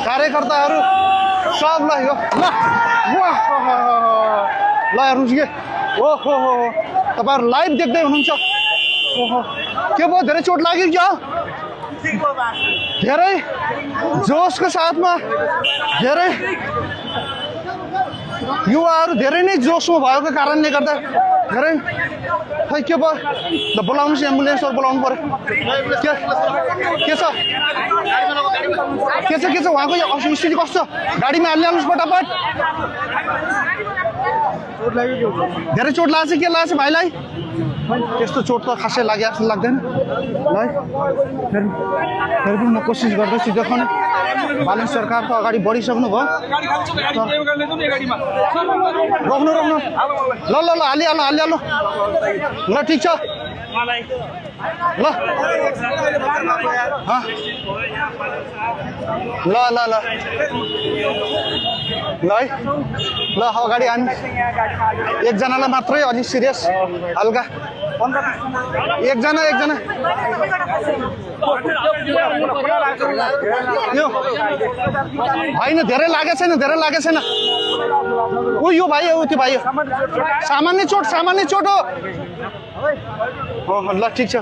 कार्यकर्ताहरू सबलाई यो ल रुचिए ओहो हो तपाईँहरू लाइभ देख्दै हुनुहुन्छ ओहो के भयो धेरै चोट लाग्यो क्या धेरै जोसको साथमा धेरै युवाहरू धेरै नै जोसमा भएको कारणले गर्दा धेरै खै के भयो ल बोलाउनुहोस् एम्बुलेन्सहरू बोलाउनु पर्यो के छ उहाँको स्थिति कस्तो छ गाडीमा हालिहाल्नुहोस् फटाफट धेरै चोट लागेको छ के लागेको छ भाइलाई त्यस्तो चोट त खासै लाग्यो जस्तो लाग्दैन ल फेरि पनि म कोसिस गर्दैछु देखाउने बालन सरकार त अगाडि बढिसक्नु भयो रोक्नु ल हालिहाल्नु ल ठिक छ ल है ल अगाडि हान् एकजनालाई मात्रै अलि सिरियस हल्का एकजना होइन धेरै लागेको छैन ऊ यो भाइ हो त्यो भाइ हो सामान्य चोट हो ल ठिक छ